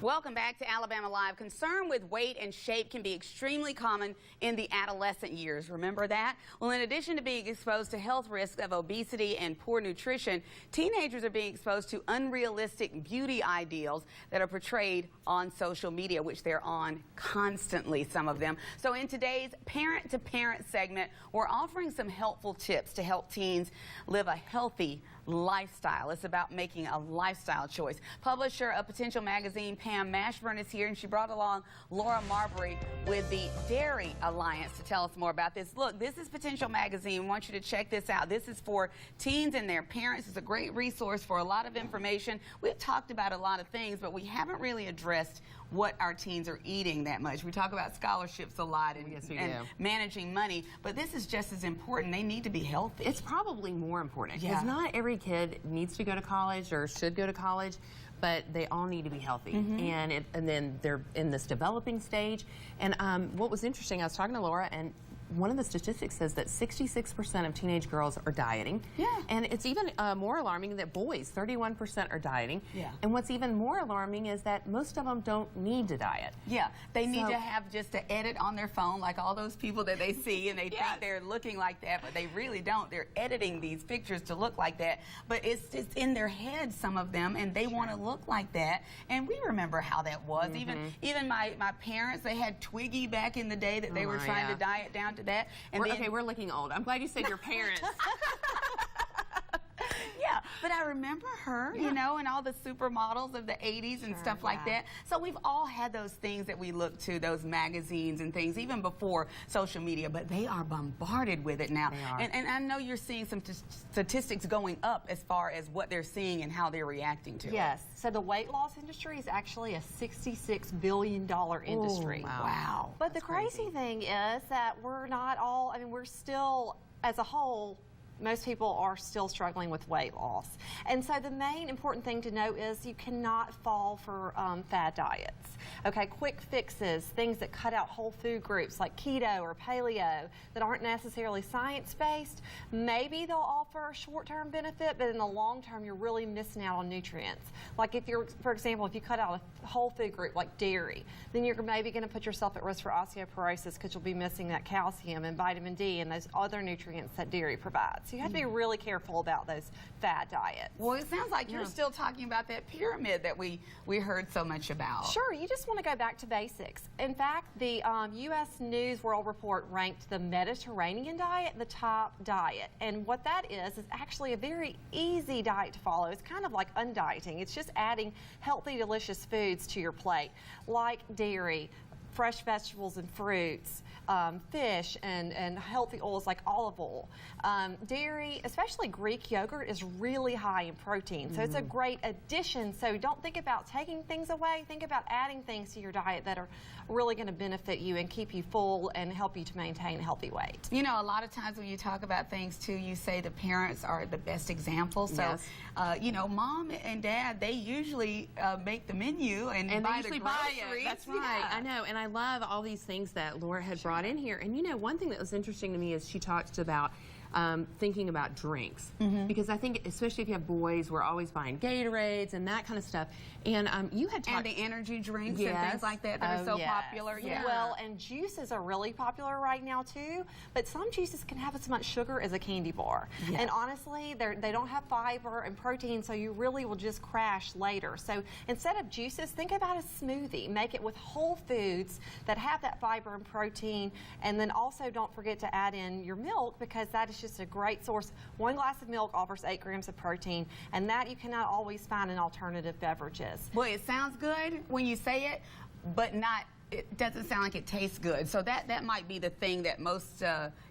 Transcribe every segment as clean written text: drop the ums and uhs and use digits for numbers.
Welcome back to Alabama Live. Concern with weight and shape can be extremely common in the adolescent years. Remember that? Well, in addition to being exposed to health risks of obesity and poor nutrition, teenagers are being exposed to unrealistic beauty ideals that are portrayed on social media, which they're on constantly, some of them. So in today's Parent to Parent segment, we're offering some helpful tips to help teens live a healthy lifestyle. It's about making a lifestyle choice. Publisher of Potential magazine, Pam Mashburn, is here, and she brought along Laura Marbury with the Dairy Alliance to tell us more about this. Look, this is Potential magazine. I want you to check this out. This is for teens and their parents. It's a great resource for a lot of information. We've talked about a lot of things, but we haven't really addressed what our teens are eating that much. We talk about scholarships a lot and managing money, but this is just as important. They need to be healthy. It's probably more important because not every kid needs to go to college or should go to college, but they all need to be healthy. And then they're in this developing stage. And what was interesting, I was talking to Laura, and one of the statistics says that 66% of teenage girls are dieting. And it's even more alarming that boys, 31% are dieting. And what's even more alarming is that most of them don't need to diet. They need to have just an edit on their phone, like all those people that they see, and they think they're looking like that, but they really don't. They're editing these pictures to look like that. But it's just in their heads, some of them, and they want to look like that. And we remember how that was. Even my parents, they had Twiggy back in the day that they were trying to diet down to that. And okay, we're looking old. I'm glad you said your parents. But I remember her, you know, and all the supermodels of the 80s and stuff like that. So we've all had those things that we look to, those magazines and things, even before social media, but they are bombarded with it now. And I know you're seeing some statistics going up as far as what they're seeing and how they're reacting to it. So the weight loss industry is actually a $66 billion industry. Wow. But the crazy thing is that we're not all, I mean, we're still, as a whole, most people are still struggling with weight loss. And so the main important thing to know is you cannot fall for fad diets. Okay, quick fixes, things that cut out whole food groups like keto or paleo that aren't necessarily science-based. Maybe they'll offer a short-term benefit, but in the long term, you're really missing out on nutrients. Like if you're, for example, if you cut out a whole food group like dairy, then you're maybe going to put yourself at risk for osteoporosis because you'll be missing that calcium and vitamin D and those other nutrients that dairy provides. So you have to be really careful about those fad diets. Well, it sounds like you're still talking about that pyramid that we heard so much about. Sure, you just want to go back to basics. In fact, the U.S. News World Report ranked the Mediterranean diet the top diet. And what that is actually a very easy diet to follow. It's kind of like undieting. It's just adding healthy, delicious foods to your plate, like dairy, fresh vegetables and fruits, fish, and healthy oils like olive oil. Dairy, especially Greek yogurt, is really high in protein, so it's a great addition. So don't think about taking things away. Think about adding things to your diet that are really going to benefit you and keep you full and help you to maintain a healthy weight. You know, a lot of times when you talk about things, too, you say the parents are the best example. So, you know, mom and dad, they usually make the menu and buy the groceries. That's right. I know, and I love all these things that Laura had brought in here. And you know, one thing that was interesting to me is she talked about thinking about drinks, because I think especially if you have boys, we're always buying Gatorades and that kind of stuff. And you had talked, and the energy drinks and things like that that are so popular. Well, and juices are really popular right now too. But some juices can have as much sugar as a candy bar. And honestly, they don't have fiber and protein, so you really will just crash later. So instead of juices, think about a smoothie. Make it with whole foods that have that fiber and protein, and then also don't forget to add in your milk, because that is just a great source. 1 glass of milk offers 8 grams of protein, and that you cannot always find in alternative beverages. Well, it sounds good when you say it, but it doesn't sound like it tastes good. So that might be the thing that most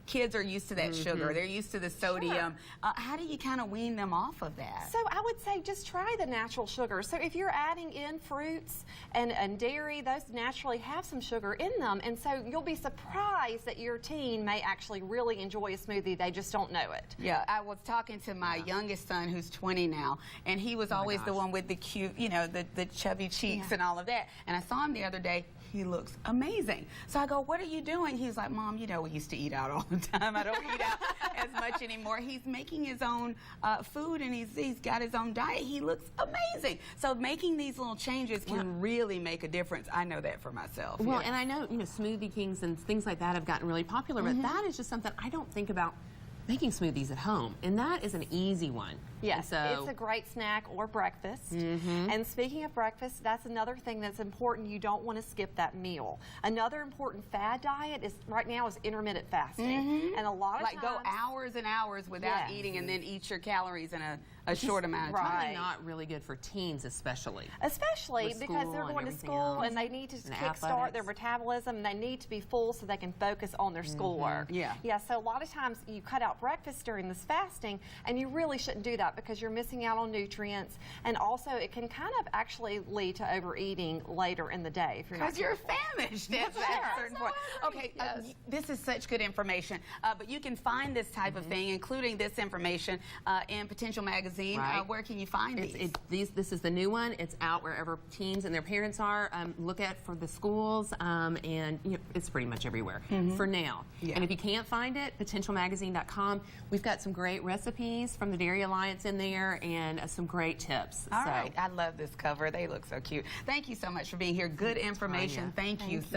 kids are used to, that sugar. They're used to the sodium. How do you kind of wean them off of that? So I would say just try the natural sugar. So if you're adding in fruits and dairy, those naturally have some sugar in them. And so you'll be surprised that your teen may actually really enjoy a smoothie. They just don't know it. Yeah, I was talking to my youngest son, who's 20 now, and he was always the one with the cute, you know, the chubby cheeks and all of that. And I saw him the other day. he looks amazing. So I go, what are you doing? He's like, Mom, you know, we used to eat out all the time. I don't eat out as much anymore. He's making his own food, and he's got his own diet. He looks amazing. So making these little changes can really make a difference. I know that for myself. Well, and I know, you know, Smoothie Kings and things like that have gotten really popular, but that is just something I don't think about making smoothies at home, and that is an easy one. Yes, so it's a great snack or breakfast. And speaking of breakfast, that's another thing that's important. You don't want to skip that meal. Another important fad diet is right now is intermittent fasting, and a lot of like times, go hours and hours without eating, and then eat your calories in a short amount of time. probably not really good for teens, especially. especially with because school they're and going to everything school else, and they need to and kickstart their athletics. metabolism. They need to be full so they can focus on their schoolwork. Yeah. Yeah. So a lot of times you cut out breakfast during this fasting, and you really shouldn't do that because you're missing out on nutrients, and also it can kind of actually lead to overeating later in the day if you're not Because you're careful. famished at a certain point. Okay, this is such good information, but you can find this type of thing, including this information, in Potential Magazine. Right. Where can you find these? This is the new one. It's out wherever teens and their parents are. Look at for the schools, and you know, it's pretty much everywhere for now. Yeah. And if you can't find it, potentialmagazine.com. We've got some great recipes from the Dairy Alliance in there, and some great tips. All right, I love this cover. They look so cute. Thank you so much for being here. Good information. Thank you so